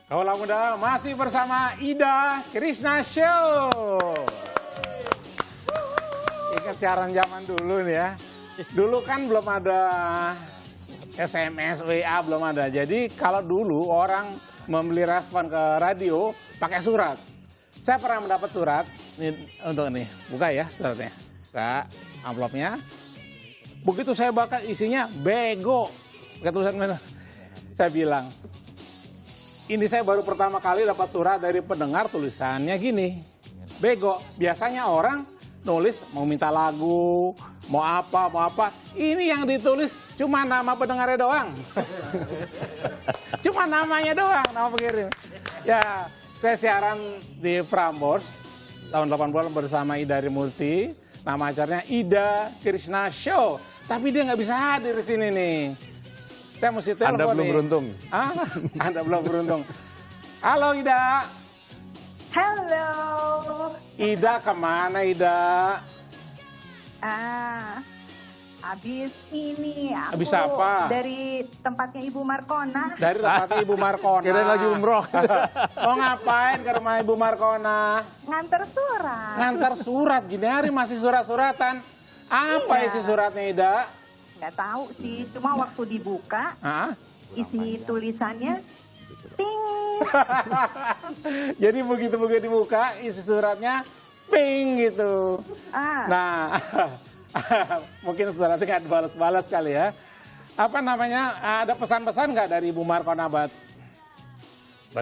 Kaulah Muda masih bersama Ida Krishna Show. Ingat siaran zaman dulu nih ya. Dulu kan belum ada SMS, WA belum ada. Jadi kalau dulu orang membeli respon ke radio pakai surat. Saya pernah mendapat surat, ini untuk nih, buka ya suratnya. Buka amplopnya. Begitu saya baca isinya bego. Pakai tulisan mana? Saya bilang, ini saya baru pertama kali dapat surat dari pendengar tulisannya gini. Bego, biasanya orang nulis mau minta lagu, mau apa. Ini yang ditulis cuma nama pendengarnya doang. Cuma namanya doang, nama pengirim. Ya, saya siaran di Prambors tahun 80 bersama Ida Harimurti. Nama acaranya Ida Krishna Show. Tapi dia nggak bisa hadir di sini nih. Saya mesti telepon. Anda belum beruntung. Ah, Anda belum beruntung. Halo Ida. Halo. Ida kemana Ida? Habis ini aku Habis apa? dari tempatnya Ibu Markona. Dari tempatnya Ibu Markona. Kirain lagi umroh. Oh ngapain ke rumah Ibu Markona? Nganter surat. Ngantar surat, gini hari masih surat-suratan. Apa Iya. isi suratnya Ida? Nggak tahu sih, cuma waktu dibuka Hah? isi tulisannya ting. Jadi begitu dibuka isi suratnya ping gitu. Nah, mungkin suratnya nggak balas-balas kali ya. Apa namanya? Ada pesan-pesan nggak dari Ibu Markona buat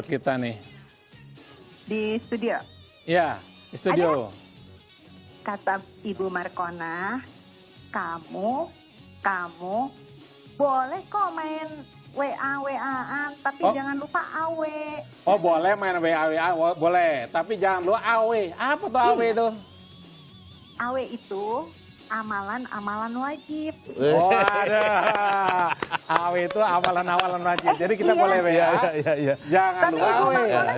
kita nih? Di studio. Ya, di studio. Kata Ibu Markona, kamu boleh kok main WA-WA-an, tapi Oh. jangan lupa AW. Oh boleh main WA, boleh. Tapi jangan lupa AW. Apa tuh AW itu? AW itu amalan-amalan wajib. Oh ada. AW itu amalan-amalan wajib. Jadi kita Iya. boleh WA. Iya. Jangan Tapi lupa AW.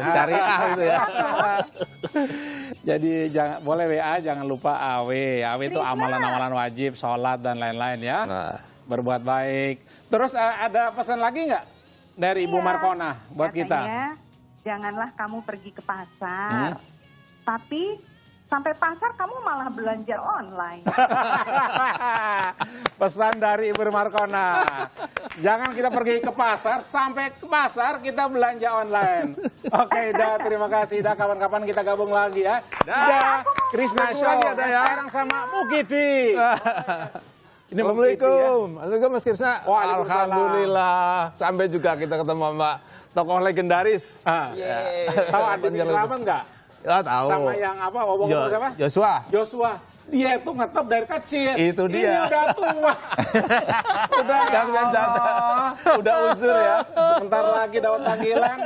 Syariah itu ya. Jadi jangan boleh WA, jangan lupa AW. AW itu amalan-amalan wajib, sholat dan lain-lain ya. Nah. Berbuat baik. Terus ada pesan lagi nggak dari Ibu Iya. Markona buat kita? Katanya, janganlah kamu pergi ke pasar, tapi sampai pasar kamu malah belanja online. Pesan dari Ibu Markona. Jangan kita pergi ke pasar, sampai ke pasar kita belanja online. Oke, Ida, terima kasih. Ida, kapan-kapan kita gabung lagi ya. Ida, Krishna Show. lagi ada ya. Sekarang sama Mukidi. Ini Assalamualaikum. Assalamualaikum Mas Krishna. Waalaikumsalam. Alhamdulillah. Sampai juga kita ketemu Mbak tokoh legendaris. Tahu Adi Selamat nggak? Ya tahu. Sama yang apa? Ngomong siapa? Joshua. Joshua. Dia itu ngetop dari kecil. Itu dia. Ini udah tua. Udah Jangan jatah. Udah usur ya. Sebentar lagi dapat panggilan,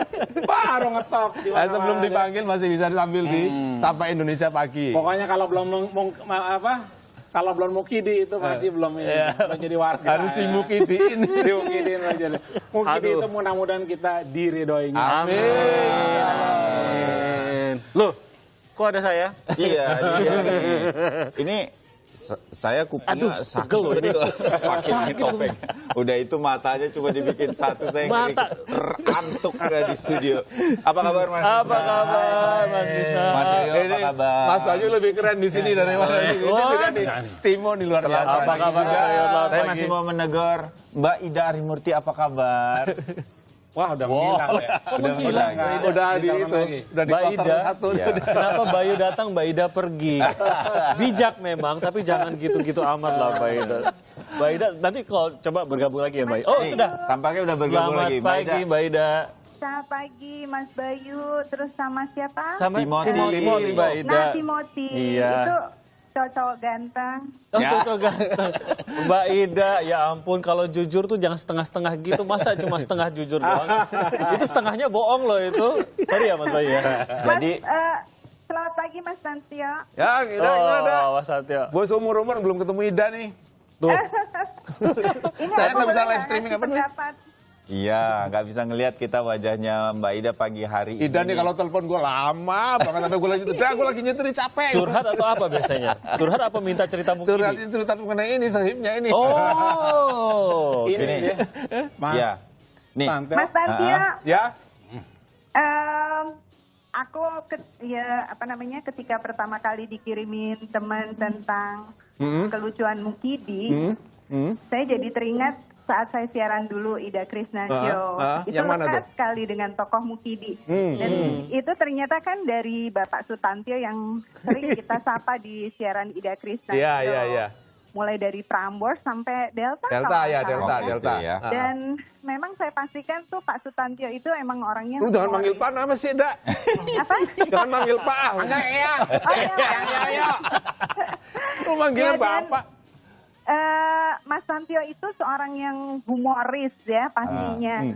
baru ngetop. Sebelum dipanggil masih bisa sambil di Sapa Indonesia Pagi. Pokoknya kalau belum kalau belum Mukidi itu masih belum jadi warga. Harus di Mukidi ini. Di Mukidi aja. Mukidi itu mudah-mudahan kita diridhoinya. Amin. Loh, kok ada saya? Iya, ini saya kupingnya sakit loh ini sakit nih topeng. Udah itu matanya cuma dibikin satu, saya Mata. terantuk di studio. Apa kabar Mas? Apa kabar Mas Krishna? Mas Yoyo, apa kabar? Mas Bayu lebih keren di sini daripada di sini. Oh, Juga di Timo di luar biasa. Selamat Apa pagi kabar, juga. Mas Yoyo? Selamat Saya pagi. masih mau menegur Mbak Ida Harimurti, apa kabar? Wah, udah menghilang ya. menghilang. Udah di itu, udah di Mbak kloter Ida. satu. Iya. Kenapa Bayu datang, Mbak Ida pergi? Bijak memang, tapi jangan gitu-gitu amat lah Mbak Ida. Mbak Ida, nanti kalau coba bergabung lagi ya Mbak Ida. Oh Nih, sudah. tampaknya udah bergabung Selamat lagi. Mbak pagi Ida. Mbak Ida. Selamat pagi Mas Bayu, terus sama siapa? Sama Timothy. Timothy Mbak Ida. Nah, Timothy. Iya. Itu cowok ganteng. Oh, Ya. cocok ganteng. Mbak Ida, ya ampun kalau jujur tuh jangan setengah-setengah gitu. Masa cuma setengah jujur doang? Itu setengahnya bohong loh itu. Sorry ya Mas Bayu ya. Jadi Selamat pagi Mas Tantio. Ya, gimana dah. Oh, Mas Satya. Gue seumur-umur belum ketemu Ida nih. Tuh. Ini Saya aku nggak bisa boleh live streaming, ngasih apa nih? pendapat? iya, nggak bisa ngelihat kita wajahnya Mbak Ida pagi hari ini. Ida nih kalau telepon gue lama banget sampai gue lagi gue lagi nyetir capek. Curhat atau apa biasanya? Curhat apa minta cerita mungkin? Curhat mengenai ini sahibnya ini. Oh. Ini Gini. ya. Mas Ya. Nih. Tante. Mas Tantio, Ya. ketika pertama kali dikirimin teman tentang kelucuan Mukidi, saya jadi teringat saat saya siaran dulu Ida Krishna Show. Itu yang mana lekat tuh? sekali dengan tokoh Mukidi. Dan itu ternyata kan dari Bapak Sutantio yang sering kita sapa di siaran Ida Krishna Iya, Show. iya, iya. Mulai dari Prambors sampai Delta. Delta kalau ya, nggak Delta, salah. Delta. ya. Dan memang saya pastikan tuh Pak Sutantio itu emang orangnya... Lu jangan manggil Pak nama sih, Dak. Apa? Jangan manggil Pak. Enggak, Eyang. Oh, iya. Lu manggilnya Ya, dan, Bapak. Mas Santio itu seorang yang humoris ya pastinya.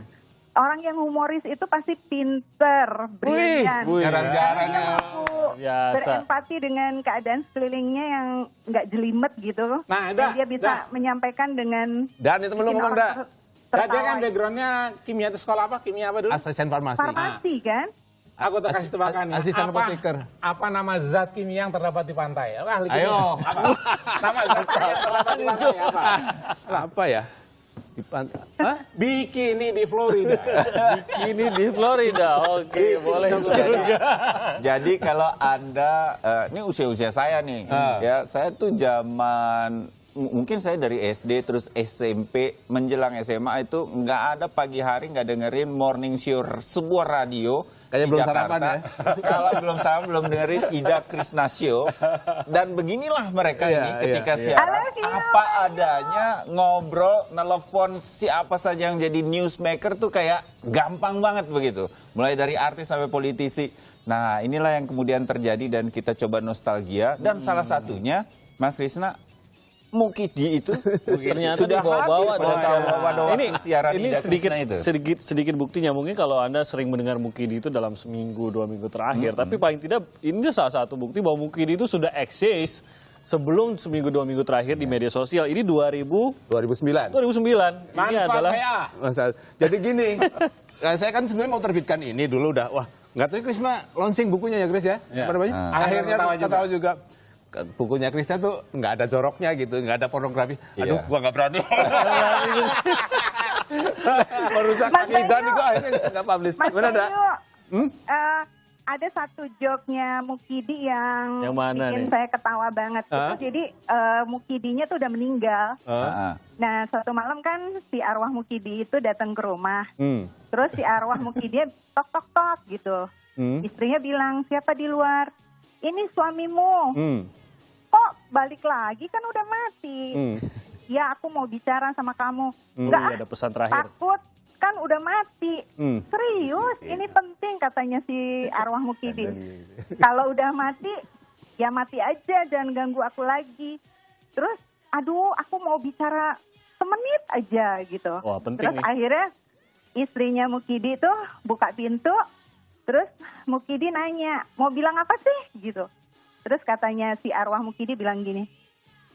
Orang yang humoris itu pasti pinter, brilian. Jarang-jarang ya. Mampu Biasa. berempati dengan keadaan sekelilingnya yang nggak jelimet gitu. Nah, Dan Dak, dia bisa Dak. menyampaikan dengan Dan itu lu ngomong, Dak. Dia kan backgroundnya kimia itu sekolah apa? Kimia apa dulu? Asisten farmasi. farmasi kan. Aku tak kasih tebakan nih. asisten Apa- apoteker. Apa nama zat kimia yang terdapat di pantai? Wah, Ayo. Apa? Nama zat kimia yang terdapat di pantai apa? Apa ya? Di pantai. Hah? Bikini di Florida. Ini di Florida. Oke, boleh juga. Jadi kalau Anda, ini usia-usia saya nih, ya saya tuh zaman, mungkin saya dari SD terus SMP menjelang SMA itu nggak ada pagi hari nggak dengerin morning show sebuah radio. Kayaknya di belum Jakarta. sarapan ya? Kalau belum sarapan, belum dengerin Ida Krishna Show. Dan beginilah mereka Iya, ini ketika iya. siaran, I love you. apa adanya, ngobrol, nelpon siapa saja yang jadi newsmaker tuh kayak gampang banget begitu. Mulai dari artis sampai politisi. Nah, inilah yang kemudian terjadi dan kita coba nostalgia. Dan salah satunya, Mas Krishna, Mukidi itu Ternyata sudah dibawa-bawa hadir pada dengan tahun siaran ini Ida sedikit, Krishna itu. sedikit buktinya. Mungkin kalau Anda sering mendengar Mukidi itu dalam seminggu, 2 minggu terakhir. Tapi paling tidak ini salah satu bukti bahwa Mukidi itu sudah eksis sebelum seminggu, 2 minggu terakhir di media sosial. Ini 2009. 2009. Ini Manfaat adalah PA. Jadi gini, saya kan sebenarnya mau terbitkan ini dulu udah. Wah, nggak tahu Krisma launching bukunya ya Kris ya? Ya. Apa namanya? Akhirnya Akhirnya tahu juga. Bukunya Krisna tuh nggak ada joroknya gitu, nggak ada pornografi. Aduh, Iya. gua nggak berani. Merusak Mas akidah nih Bayu. gua akhirnya nggak publish. Mas Gimana, Dak? Bayu, ada satu joke-nya Mukidi yang mana bikin nih? saya ketawa banget. Hah? Itu jadi Mukidinya tuh udah meninggal. Nah, suatu malam kan si arwah Mukidi itu datang ke rumah. Terus si arwah Mukidi tok tok tok gitu. Istrinya bilang, "Siapa di luar?" "Ini suamimu." "Kok balik lagi, kan udah mati." "Ya, aku mau bicara sama kamu." "Enggak, Iya, ada pesan terakhir. takut, kan udah mati." "Serius, ini penting," katanya si arwah Mukidi. "Kalau udah mati, ya mati aja, jangan ganggu aku lagi." Terus, "Aduh, aku mau bicara semenit aja," gitu. Wah, penting Terus nih. akhirnya istrinya Mukidi tuh buka pintu, terus Mukidi nanya, "Mau bilang apa sih?" gitu. Terus katanya si arwah Mukidi bilang gini,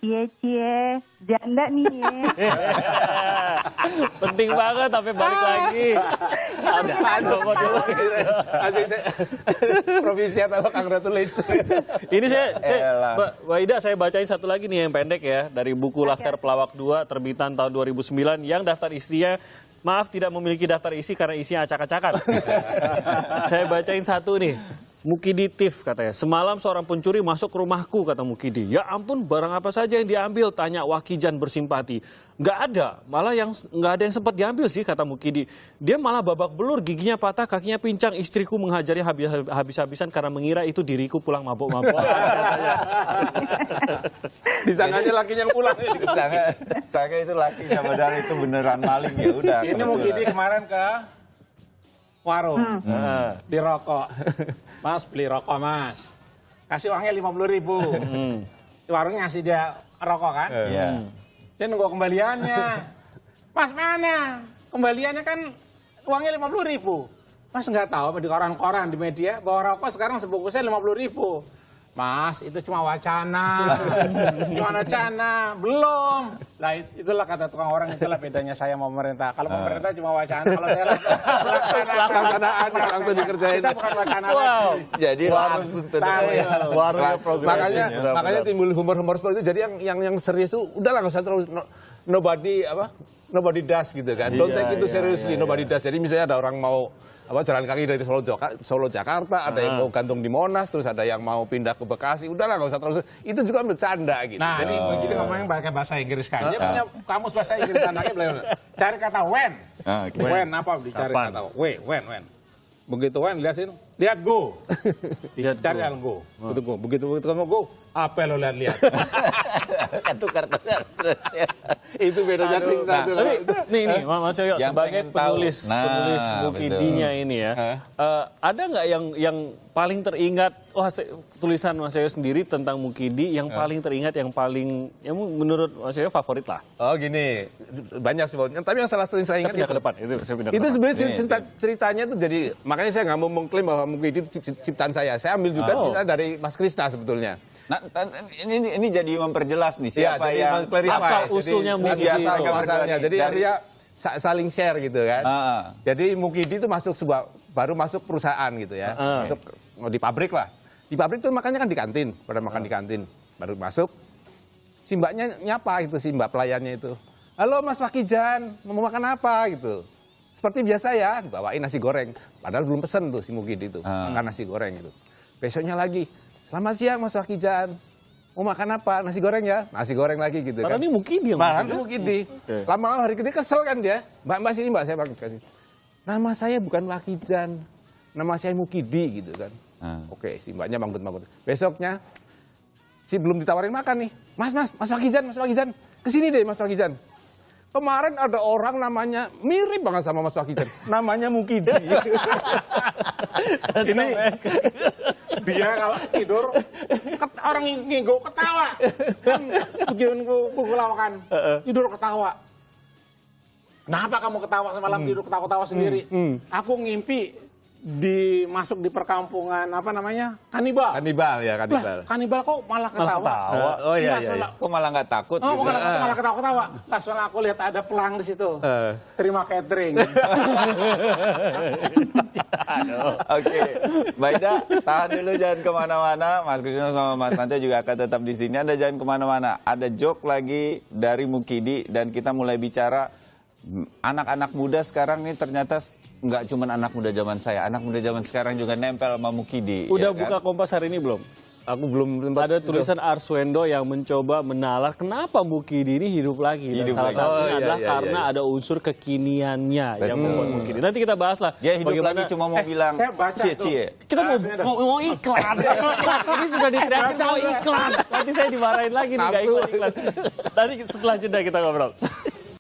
"Cie, janda nih ye." penting banget, tapi balik lagi. Ada kok dulu. Asik saya. Provisi atau congratulations. Ini saya Elah. Mbak Ida, saya bacain satu lagi nih yang pendek ya, dari buku Laskar Pelawak 2 terbitan tahun 2009 yang daftar isinya, maaf tidak memiliki daftar isi karena isinya acak-acakan. Saya bacain satu nih. Mukidi Tif katanya, "Semalam seorang pencuri masuk ke rumahku," kata Mukidi. "Ya ampun, barang apa saja yang diambil?" tanya Wakijan bersimpati. "Nggak ada, malah nggak ada yang sempat diambil sih," kata Mukidi. "Dia malah babak belur, giginya patah, kakinya pincang. Istriku menghajarnya habis-habisan karena mengira itu diriku pulang mabuk-mabukan," katanya. Disangkanya lakinya yang pulang. Sangka itu lakinya, padahal itu beneran maling ya udah. Ini kebetulan. Mukidi kemarin ke warung, di rokok. "Mas, beli rokok, Mas. Kasih uangnya 50.000. Di warungnya ngasih dia rokok kan. Iya. Dia nunggu kembaliannya. "Mas, mana? Kembaliannya kan uangnya 50.000. Mas nggak tahu apa di koran-koran di media bahwa rokok sekarang sebungkusnya 50.000. "Mas, itu cuma wacana." "Cuma wacana, belum." Lah itulah kata tukang orang, itulah bedanya saya sama pemerintah. Kalau pemerintah cuma wacana, kalau saya Pelaksanaan langsung dikerjain. kita bukan wacana Wow. lagi. Jadi langsung tuh. Warungnya progresif. Makanya timbul humor-humor seperti itu. Jadi yang serius tuh udahlah nggak usah terlalu nobody does gitu kan. Don't take itu seriously, nobody does. Jadi misalnya ada orang mau jalan kaki dari Solo Jakarta, ada yang mau gantung di Monas, terus ada yang mau pindah ke Bekasi, udahlah nggak usah terlalu. Itu juga bercanda gitu. Nah, Jadi jadi ngomongin pakai bahasa Inggris kan. Dia punya kamus bahasa Inggris anaknya beliau. Cari kata when. When apa dicari Kapan? kata when. Begitu when lihat go. Cari yang go. Begitu kamu go, apa lo lihat. Tukar terus ya. itu bedanya Krishna itu. Tapi nih Mas Yoyo Yang sebagai pengen tahu. penulis Mukidinya ini ya, ada nggak yang paling teringat? Tulisan Mas Yoyo sendiri tentang Mukidi yang paling teringat, yang paling yang menurut Mas Yoyo favorit lah. Oh gini, banyak sebetulnya. Tapi yang salah satu yang saya Kita ingat pindah ke depan. Itu saya pindah ke itu depan. sebenarnya ceritanya tuh jadi, makanya saya nggak mau mengklaim bahwa Mukidi itu ciptaan saya. Saya ambil juga cerita dari Mas Krishna sebetulnya. Nah, ini jadi memperjelas nih siapa jadi yang clarify. asal usulnya Jadi, Mukidi biasa itu. mereka berdua masalahnya. nih, Jadi dari- dia saling share gitu kan. Jadi Mukidi itu baru masuk perusahaan gitu ya. Masuk di pabrik lah. Di pabrik tuh makanya kan di kantin, pada makan di kantin. Baru masuk, si mbaknya nyapa itu, si mbak pelayannya itu. Halo Mas Wakijan, mau makan apa gitu. Seperti biasa ya, bawain nasi goreng. Padahal belum pesen tuh si Mukidi itu, makan nasi goreng gitu. Besoknya lagi, selamat siang Mas Wakijan. Mau makan apa? Nasi goreng ya? Nasi goreng lagi gitu Karena kan. ini Mukidi yang Malah maksudnya. Mukidi. Oke. Lama-lama hari ketiga kesel kan dia. Mbak sini mbak, saya kasih. Nama saya bukan Wakijan. Nama saya Mukidi gitu kan. Oke, si mbaknya manggut-manggut. Besoknya, si belum ditawarin makan nih. Mas Wakijan. Kesini deh Mas Wakijan. Kemarin ada orang namanya mirip banget sama Mas Wakijan. Namanya Mukidi. Ini dia kalau tidur orang ngigo ketawa. Kan tujuan kuku lawakan. Tidur ketawa. Kenapa kamu ketawa semalam tidur ketawa-ketawa sendiri? Aku ngimpi masuk di perkampungan apa namanya? Kanibal. Kanibal ya, kanibal. Lah, kanibal kok malah ketawa? Oh iya, Nggak, iya. soalnya- Kok malah nggak takut Oh, gitu? bukan malah ketawa-ketawa. Nah, soalnya aku lihat ada pelang di situ. Terima catering. Oke, Mbak Ida, tahan dulu jangan kemana-mana. Mas Krishna sama Mas Panca juga akan tetap di sini. Anda jangan kemana-mana. Ada joke lagi dari Mukidi dan kita mulai bicara anak-anak muda sekarang nih ternyata nggak cuma anak muda zaman saya, anak muda zaman sekarang juga nempel sama Mukidi. Udah ya buka kan? Kompas hari ini belum? Aku belum sempat. Ada tulisan Arswendo yang mencoba menalar kenapa Mukidi ini hidup lagi. Dan Hidup salah lagi. satunya Oh, iya, adalah iya, karena iya. ada unsur kekiniannya yang membuat Mukidi. Nanti kita bahas lah. Dia hidup bagaimana- lagi cuma mau bilang saya baca cie-cie. Kita mau iklan. Ini sudah diteriakin mau iklan. Nanti saya dimarahin lagi nih nggak iklan. Nanti setelah jeda kita ngobrol.